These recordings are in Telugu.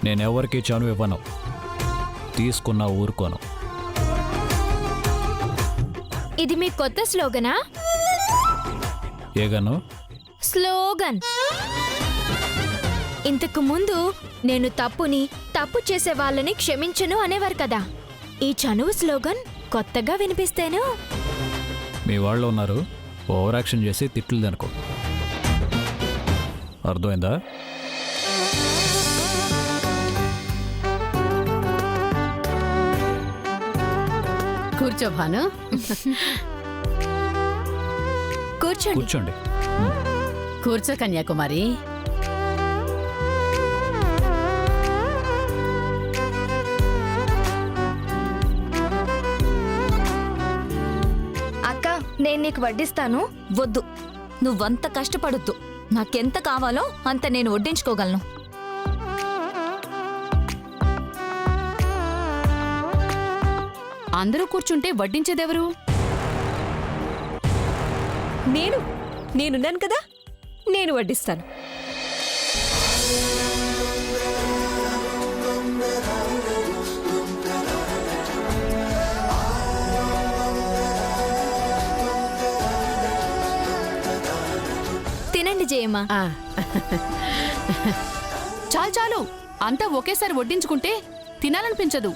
నేనెవరికి చనువు ఇవ్వను, తీసుకున్నా ఊరుకోను. ఇది మీ కొత్త స్లోగనా? ఏగను? స్లోగన్. ఇంతకు ముందు నేను తప్పు చేసే వాళ్ళని క్షమించను అనేవారు కదా. ఈ చనువు స్లోగన్ కొత్తగా వినిపిస్తేను. మీ వాళ్ళు ఉన్నారు, ఓవర్ యాక్షన్ చేసి తిట్లు దనుకో. అర్థమైందా? కూర్చో భాను. కూర్చోండి. కూర్చో కన్యాకుమారి. అక్క, నేను నీకు వడ్డిస్తాను. వద్దు, నువ్వంత కష్టపడొద్దు. నాకెంత కావాలో అంత నేను వడ్డించుకోగలను. అందరూ కూర్చుంటే వడ్డించేదెవరు? నేనున్నాను కదా, నేను వడ్డిస్తాను. తినండి జయమ్మ. ఆ. చాలు చాలు, అంతా ఒకేసారి వడ్డించుకుంటే తినాలనిపించదు.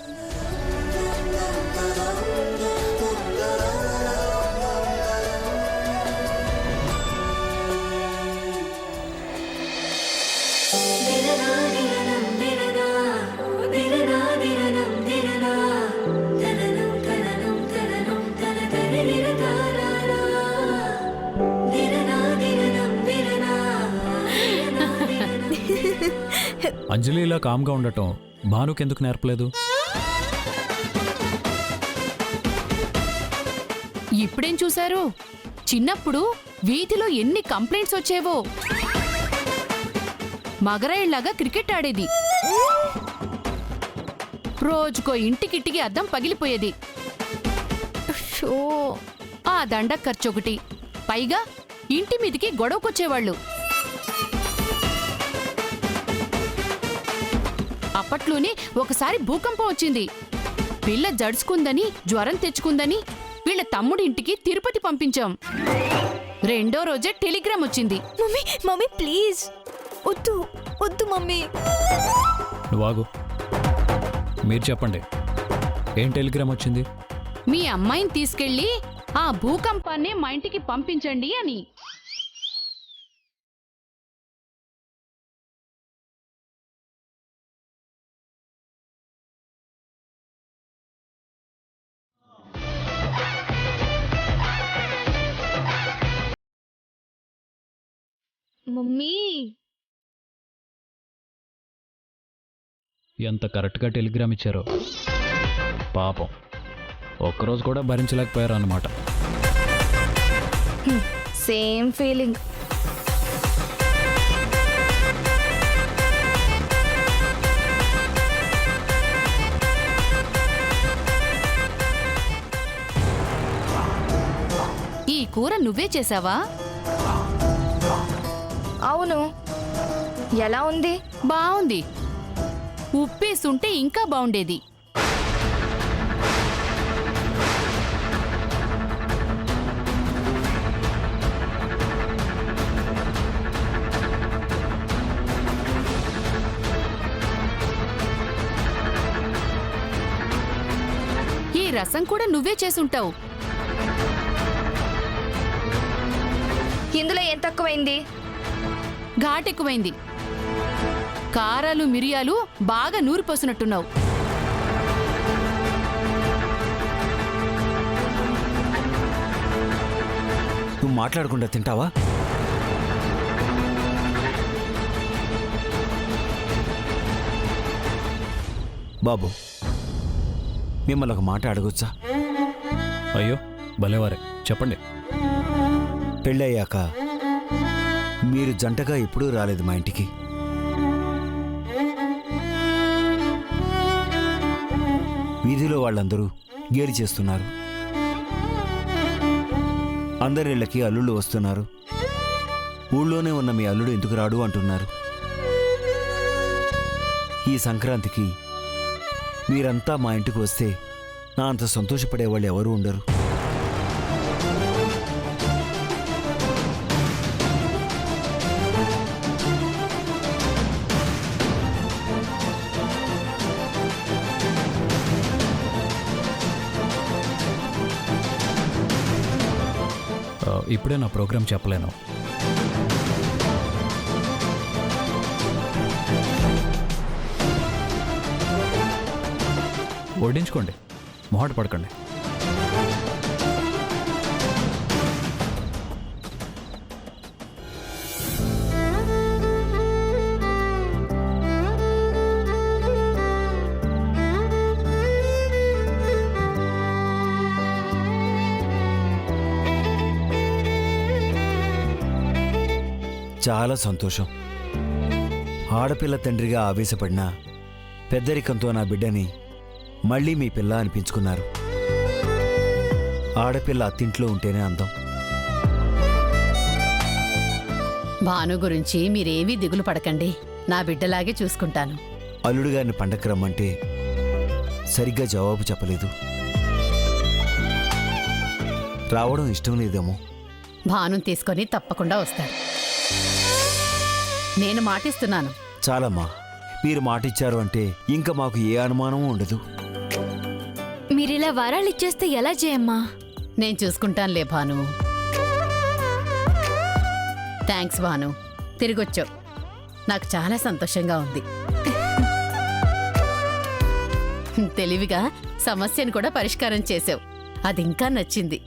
అంజలి ఇలా కామ్గా ఉండటం భానుకెందుకు నేర్పలేదు? ఇప్పుడేం చూశారు? చిన్నప్పుడు వీధిలో ఎన్ని కంప్లైంట్స్ వచ్చేవో. మగరాయిల్లాగా క్రికెట్ ఆడేది. రోజుకో ఇంటికిట్టికి అద్దం పగిలిపోయేది. ఆ దండ ఖర్చొకటి, పైగా ఇంటి మీదికి గొడవకొచ్చేవాళ్ళు. అప్పట్లోనే ఒకసారి భూకంపం వచ్చింది. పిల్ల జడుచుకుందని, జ్వరం తెచ్చుకుందని వీళ్ళ తమ్ముడి ఇంటికి తిరుపతి పంపించాం. రెండో రోజే టెలిగ్రామ్ వచ్చింది. మమ్మీ ప్లీజ్ వద్దు వద్దు మమ్మీ. నువ్వాగు, మీరు చెప్పండి, ఏం టెలిగ్రామ్ వచ్చింది? మీ అమ్మాయిని తీసుకెళ్లి ఆ భూకంపాన్ని మా ఇంటికి పంపించండి అని. మమ్మీ, ఎంత కరెక్ట్గా టెలిగ్రామ్ ఇచ్చారో. పాపం ఒక్కరోజు కూడా భరించలేకపోయారు అన్నమాట. Same feeling. ఈ కూర నువ్వే చేసావా? అవును. ఎలా ఉంది? బావుంది. ఉప్పేసుంటే ఇంకా బావుండేది. ఈ రసం కూడా నువ్వే చేసుంటావు. ఇందులో ఏం తక్కువైంది? ఘాటెక్కువైంది. కారాలు మిరియాలు బాగా నూరిపోసినట్టున్నావు. నువ్వు మాట్లాడకుండా తింటావా? బాబు, మిమ్మల్ని ఒక మాట అడగొచ్చా? అయ్యో భలేవారే, చెప్పండి. పెళ్ళయ్యాక మీరు జంటగా ఎప్పుడూ రాలేదు మా ఇంటికి. వీధిలో వాళ్ళందరూ గేలి చేస్తున్నారు. అందరిళ్ళకి అల్లుళ్ళు వస్తున్నారు. ఊళ్ళోనే ఉన్న మీ అల్లుడు ఎందుకు రాడు అంటున్నారు. ఈ సంక్రాంతికి మీరంతా మా ఇంటికి వస్తే నా అంత సంతోషపడేవాళ్ళు ఎవరూ ఉండరు. ఇప్పుడే నా ప్రోగ్రాం చెప్పలేను. వడ్డించుకోండి, మొహాట పడకండి. చాలా సంతోషం. ఆడపిల్ల తండ్రిగా ఆవేశపడినా పెద్దరికంతో నా బిడ్డని మళ్ళీ మీ పిల్ల అనిపించుకున్నారు. ఆడపిల్ల అత్తింట్లో ఉంటేనే అందం. భాను గురించి మీరేమీ దిగులు పడకండి, నా బిడ్డలాగే చూసుకుంటాను. అల్లుడు గారిని పండక్కి రమ్మంటే సరిగ్గా జవాబు చెప్పలేదు. రావడం ఇష్టం లేదేమో. భాను తీసుకొని తప్పకుండా వస్తాడు. నేను మాటిస్తున్నాను. చాలమ్మా, మీరు మాటిచ్చారు అంటే ఇంకా మాకు ఏ అనుమానమూ ఉండదు. మీరిలా వరాలు ఇచ్చేస్తే ఎలా చేయమ్మా? నేను చూసుకుంటానులే భాను. థ్యాంక్స్ భాను, తిరిగొచ్చావు. నాకు చాలా సంతోషంగా ఉంది. తెలివిగా సమస్యను కూడా పరిష్కారం చేసావు, అది ఇంకా నచ్చింది.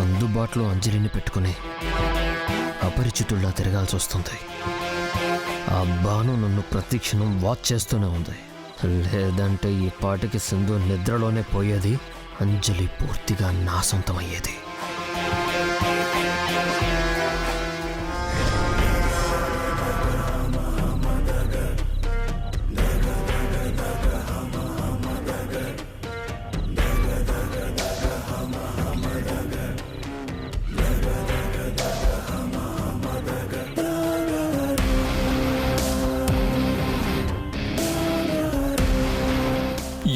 అందుబాటులో అంజలిని పెట్టుకుని అపరిచితుల్లా తిరగాల్సి వస్తుంది. ఆ భాను నన్ను ప్రతిక్షణం వాచ్ చేస్తూనే ఉంది. లేదంటే ఈ పాటికి సింధు నిద్రలోనే పోయేది, అంజలి పూర్తిగా నా సొంతమయ్యేది.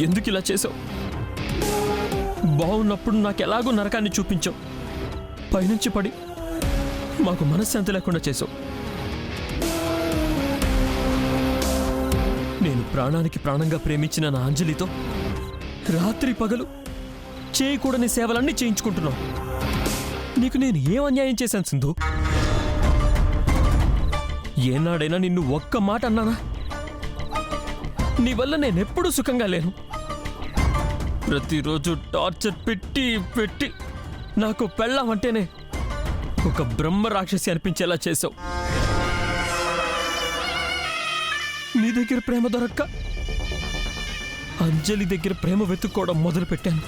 ఎందుకు ఇలా చేసావు? బాగున్నప్పుడు నాకెలాగో నరకాన్ని చూపించావు. పైనుంచి పడి మాకు మనశ్శాంతి లేకుండా చేసావు. నేను ప్రాణానికి ప్రాణంగా ప్రేమించిన నా అంజలితో రాత్రి పగలు చేయకూడని సేవలన్నీ చేయించుకుంటున్నావు. నీకు నేను ఏం అన్యాయం చేశాను సింధు? ఏనాడైనా నిన్ను ఒక్క మాట అన్నానా? నీ వల్ల నేనెప్పుడూ సుఖంగా లేను. ప్రతిరోజు టార్చర్ పెట్టి పెట్టి నాకు పెళ్ళామంటేనే ఒక బ్రహ్మ రాక్షసి అనిపించేలా చేసావు. నీ దగ్గర ప్రేమ దొరక్క అంజలి దగ్గర ప్రేమ వెతుక్కోవడం మొదలుపెట్టాను.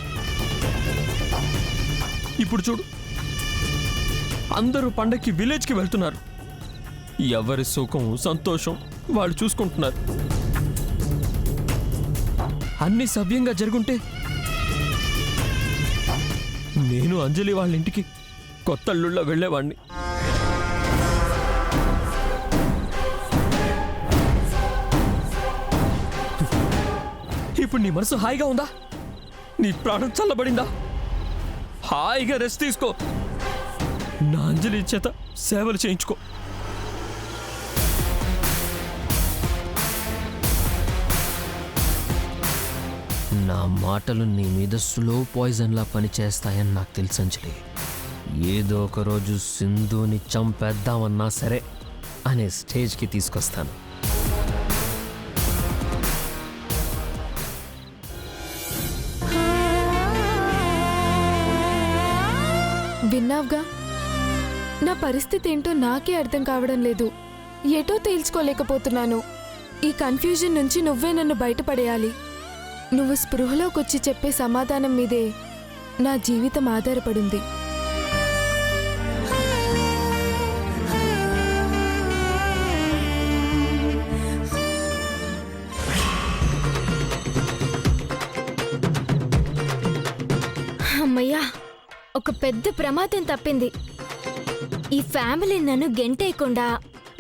ఇప్పుడు చూడు, అందరూ పండక్కి విలేజ్కి వెళ్తున్నారు. ఎవరి సుఖం సంతోషం వాళ్ళు చూసుకుంటున్నారు. అన్ని సవ్యంగా జరుగుంటే నేను అంజలి వాళ్ళ ఇంటికి కొత్త అల్లుళ్ళ వెళ్ళేవాణ్ణి. ఇప్పుడు నీ మనసు హాయిగా ఉందా? నీ ప్రాణం చల్లబడిందా? హాయిగా రెస్ట్ తీసుకో. నా అంజలి చేత సేవలు చేయించుకో. నా మాటలు నీ మీద స్లో పాయిజన్లా పనిచేస్తాయని నాకు తెలుసు అంజలి. ఏదో ఒక రోజు సింధుని చంపేద్దామన్నా సరే అనే స్టేజ్కి తీసుకొస్తాను. విన్నావుగా, నా పరిస్థితి ఏంటో నాకే అర్థం కావడం లేదు. ఎటో తేల్చుకోలేకపోతున్నాను. ఈ కన్ఫ్యూజన్ నుంచి నువ్వే నన్ను బయటపడేయాలి. నువ్వు స్పృహలోకొచ్చి చెప్పే సమాధానం మీదే నా జీవితం ఆధారపడింది. అమ్మయ్యా, ఒక పెద్ద ప్రమాదం తప్పింది. ఈ ఫ్యామిలీ నన్ను గెంటేయకుండా,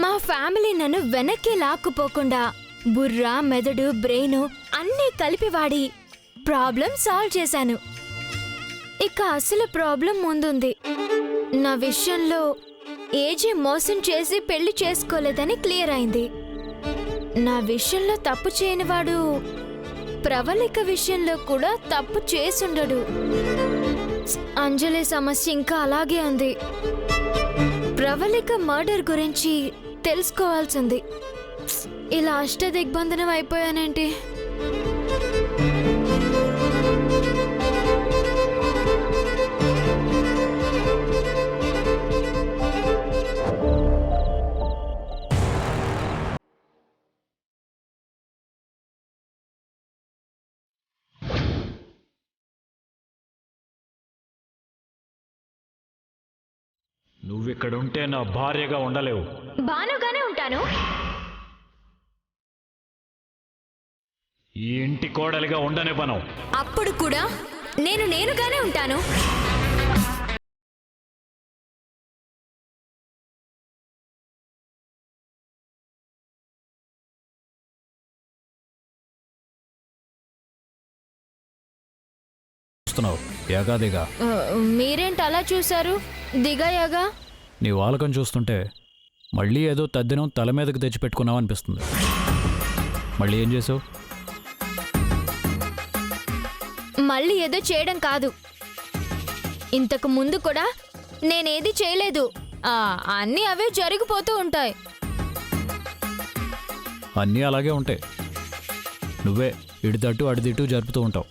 మా ఫ్యామిలీ నన్ను వెనక్కి లాక్కుపోకుండా బుర్ర, మెదడు, బ్రెయిన్ అన్నీ కలిపి వాడి ప్రాబ్లం సాల్వ్ చేశాను. ఇక అసలు ప్రాబ్లం ముందుంది. నా విషయంలో ఏజీ మోసం చేసి పెళ్లి చేసుకోలేదని క్లియర్ అయింది. నా విషయంలో తప్పు చేయనివాడు ప్రవళిక విషయంలో కూడా తప్పు చేసుండడు. అంజలి సమస్య ఇంకా అలాగే ఉంది. ప్రవళిక మర్డర్ గురించి తెలుసుకోవాల్సింది. ఇలా అష్టదిగ్బంధనం అయిపోయానేంటి? నువ్విక్కడుంటే నా భార్యగా ఉండలేవు. బానుగానే ఉంటాను. ఈ ఇంటి కోడలిగా ఉండనివ్వను. అప్పుడు కూడా నేనుగానే ఉంటాను. యాగాదిగా మీరేంటి అలా చూశారు? దిగాయాగా. నీ వాలకం చూస్తుంటే మళ్ళీ ఏదో తద్దినం తల మీదకి తెచ్చిపెట్టుకున్నావు అనిపిస్తుంది. మళ్ళీ ఏం చేసావు? మళ్ళీ ఏదో చేయడం కాదు. ఇంతకు ముందు కూడా నేనేది చేయలేదు. అన్నీ అవే జరిగిపోతూ ఉంటాయి. అన్నీ అలాగే ఉంటాయి. నువ్వే ఇడితట్టు అడిదిట్టు జరుపుతూ ఉంటావు.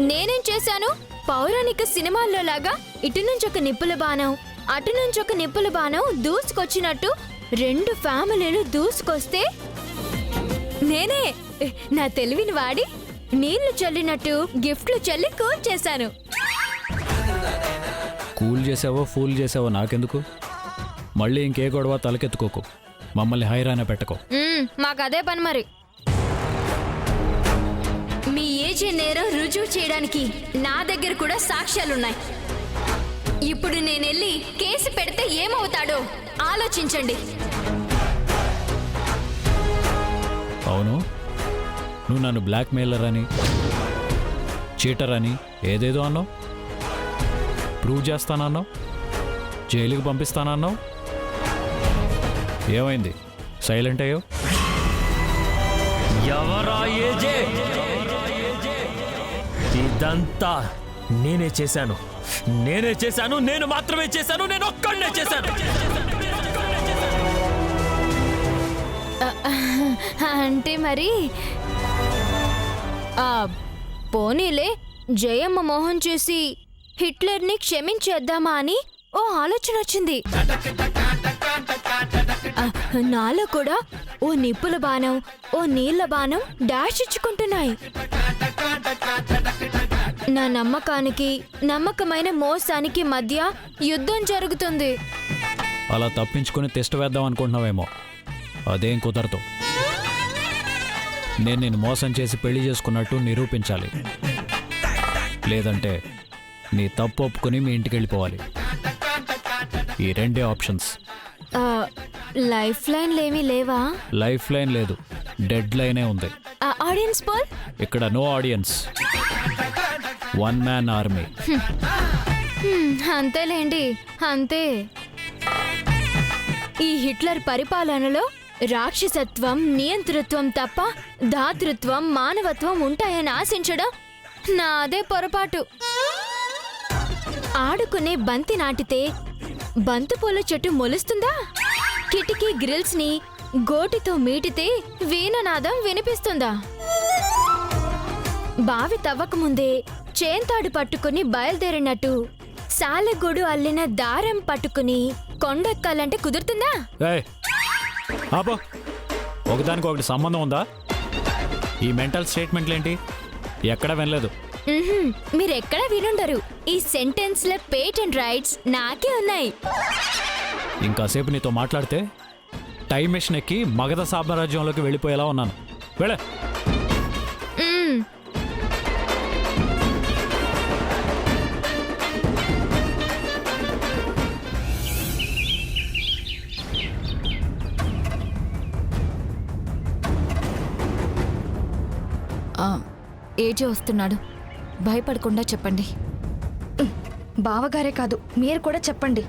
నేనేం చేశాను? పౌరాణిక సినిమాల్లో లాగా ఇటు నుంచి ఒక నిప్పుల బాణం, అటు నుంచి ఒక నిప్పుల బాణం దూసుకొచ్చినట్టు రెండు ఫ్యామిలీలు దూసుకొస్తే నేనే నా తెలివిని వాడి నీళ్లు చల్లినట్టు గిఫ్ట్లు చల్లి కూల్ చేశాను. కూల్ చేసావో ఫూల్ చేసావో నాకెందుకు? మళ్ళీ ఇంకే గొడవ తలకెత్తుకోకు. మమ్మల్ని హైరాణ పెట్టుకో. మాకదే పని మరి. మీ ఏజే నేరం రుజువు చేయడానికి నా దగ్గర కూడా సాక్ష్యాలున్నాయి. ఇప్పుడు నేనెళ్ళి కేసు పెడితే ఏమవుతాడో ఆలోచించండి. అవును, నువ్వు నన్ను బ్లాక్ మెయిలర్ అని, చీటర్ అని ఏదేదో అన్నావు. ప్రూవ్ చేస్తానన్నావు, జైలుకి పంపిస్తానన్నావు. ఏమైంది? సైలెంట్ అయ్యో. ఎవరా ఏజే? ఇదంతా నేనే చేశాను. నేను మాత్రమే చేశాను. నేను ఒక్కడే చేశాను. అంటే మరి పోనీలే, జయమ్మ మోహం చూసి హిట్లర్ని క్షమించేద్దామా అని ఓ ఆలోచన వచ్చింది. నాలో కూడా ఓ నిప్పుల బాణం, ఓ నీళ్ల బాణం డాష్ ఇచ్చుకుంటున్నాయి. నా నమ్మకానికి, నమ్మకమైన మోసానికి మధ్య యుద్ధం జరుగుతుంది. అలా తప్పించుకుని తిష్ట వేద్దాం అనుకుంటున్నావేమో. అదేం కుదరదు. నేను నిన్ను మోసం చేసి పెళ్లి చేసుకున్నట్టు నిరూపించాలి. లేదంటే నీ తప్పు ఒప్పుకొని మీ ఇంటికి వెళ్ళిపోవాలి. ఈ రెండే ఆప్షన్స్. లైఫ్ లైన్లేమీ లేవా? లైఫ్ లైన్ లేదు, డెడ్ లైనే ఉంది. Audience poll? ఇక్కడ no audience, one man army. అంతేలేండి, అంతే. ఈ హిట్లర్ పరిపాలనలో రాక్షసత్వం, నియంతృత్వం తప్ప దాతృత్వం, మానవత్వం ఉంటాయని ఆశించడం నాదే పొరపాటు. ఆడుకునే బంతి నాటితే బంతిపూల చెట్టు మొలుస్తుందా? కిటికీ గ్రిల్స్ ని గోటితో మీటితే వీణనాదం వినిపిస్తుందా? బావి తవ్వకముందే చేంతాడు పట్టుకుని బయలుదేరినట్టు సాలెగూడు అల్లిన దారం పట్టుకుని కొండెక్కాలంటే కుదురుతుందా? ఏయ్ ఆపో, ఒకదానికి ఒకటి సంబంధం ఉందా? ఈ మెంటల్ స్టేట్మెంట్లేంటి? ఎక్కడ వినలేదు. మీరెక్కడ వినుండరు. ఈ సెంటెన్స్ల పేటెంట్ రైట్స్ నాకే ఉన్నాయి. ఇంకాసేపు నీతో మాట్లాడితే టైం మెషిన్ ఎక్కి మగధ సామ్రాజ్యంలోకి వెళ్ళిపోయేలా ఉన్నాను. వెళ్ళే. ఏజే వస్తున్నాడు, భయపడకుండా చెప్పండి. బావగారే కాదు, మీరు కూడా చెప్పండి.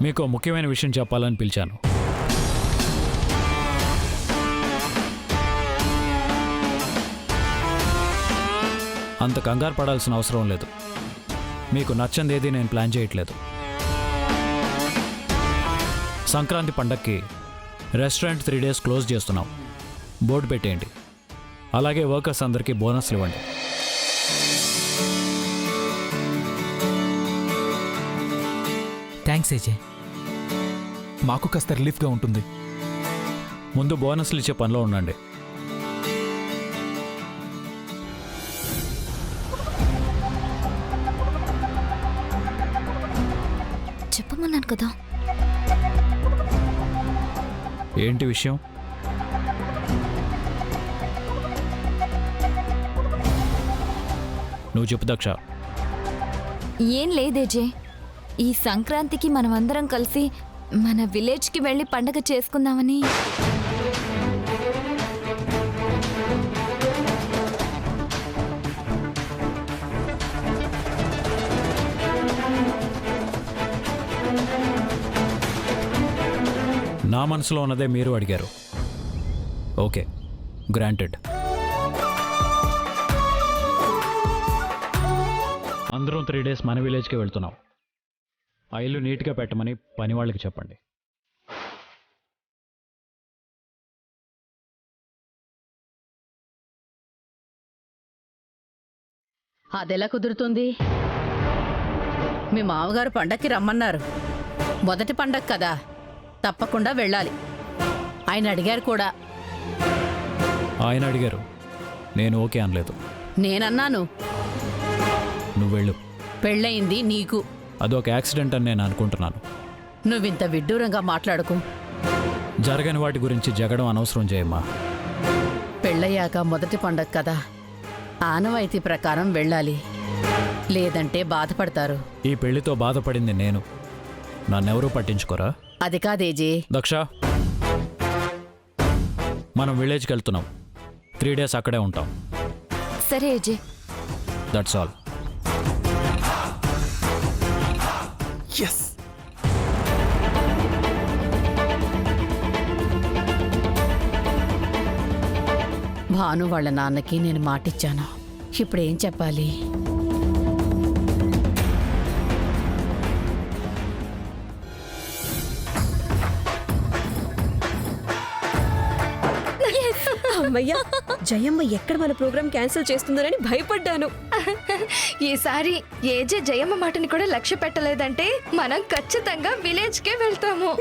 మీకు ముఖ్యమైన విషయం చెప్పాలని పిలిచాను. అంత కంగారు పడాల్సిన అవసరం లేదు. మీకు నచ్చంది ఏది నేను ప్లాన్ చేయట్లేదు. సంక్రాంతి పండక్కి రెస్టారెంట్ 3 days క్లోజ్ చేస్తున్నాం. బోర్డు పెట్టేయండి. అలాగే వర్కర్స్ అందరికీ బోనస్లు ఇవ్వండి. థ్యాంక్స్ ఏజే, మాకు కాస్త రిలీఫ్గా ఉంటుంది. ముందు బోనస్లు ఇచ్చే పనిలో ఉండండి. చెప్పమన్నాను కదా. ఏంటి విషయం? నువ్వు చెప్పు దక్ష. ఏం లేదేజే, ఈ సంక్రాంతికి మనమందరం కలిసి మన విలేజ్కి వెళ్ళి పండగ చేసుకుందామని. నా మనసులో ఉన్నదే మీరు అడిగారు. Okay, granted. అందరం 3 days మన విలేజ్కి వెళ్తున్నాం. ఆ ఇల్లు నీట్గా పెట్టమని పని వాళ్ళకి చెప్పండి. అదెలా కుదురుతుంది? మీ మామగారు పండక్కి రమ్మన్నారు. మొదటి పండగ కదా, తప్పకుండా వెళ్ళాలి. ఆయన అడిగారు కూడా. ఆయన అడిగారు, నేను ఓకే అనలేదు. నేనన్నాను. నువ్వు వెళ్ళు. పెళ్ళయింది నీకు. అదొక యాక్సిడెంట్ అని నేను అనుకుంటున్నాను. నువ్వింత విడ్డూరంగా మాట్లాడుకు. జరగని వాటి గురించి జగడం అనవసరం చేయమ్మా. పెళ్ళయ్యాక మొదటి పండగ కదా, ఆనవాయితీ ప్రకారం వెళ్ళాలి. లేదంటే బాధపడతారు. ఈ పెళ్లితో బాధపడింది నేను. నన్నెవరూ పట్టించుకోరా? అది కాదేజీ. దక్ష, మనం విలేజ్కి వెళ్తున్నాం. 3 days అక్కడే ఉంటాం. సరే ఏజే. That's all. ఎస్. భాను వాళ్ళ నాన్నకి నేను మాటిచ్చాను. ఇప్పుడేం చెప్పాలి? అమ్మయ్యా, జయమ్మ ఎక్కడ మన ప్రోగ్రామ్ క్యాన్సిల్ చేస్తుందోనని భయపడ్డాను. ఈసారి ఏజే జయమ్మ మాటని కూడా లక్ష్య పెట్టలేదంటే మనం ఖచ్చితంగా విలేజ్కే వెళ్తాము.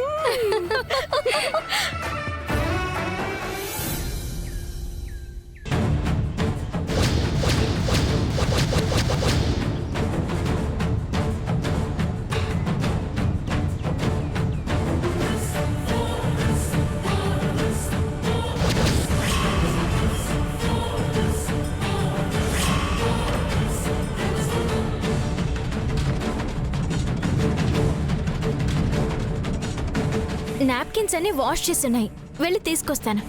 నాప్కిన్స్ అన్ని వాష్ చేస్తున్నాయి, వెళ్ళి తీసుకొస్తాను.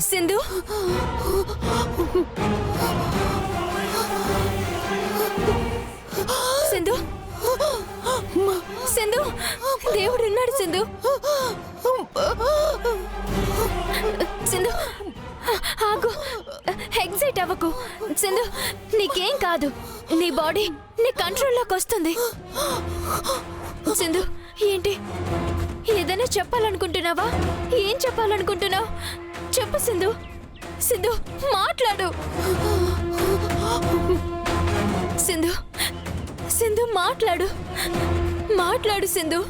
సింధు, సింధు, సింధు, దేవుడు ఉన్నాడు. సింధు, సింధు, ఆగు. ఎగ్జైట్ అవ్వకు సింధు, నీకేం కాదు. నీ బాడీ నీ కంట్రోల్లోకి వస్తుంది. సింధు, ఏంటి ఏదైనా చెప్పాలనుకుంటున్నావా? ఏం చెప్పాలనుకుంటున్నావు? చెప్పు సింధు. సింధు, మాట్లాడు. సింధు, సింధు మాట్లాడు. మాట్లాడు సింధు.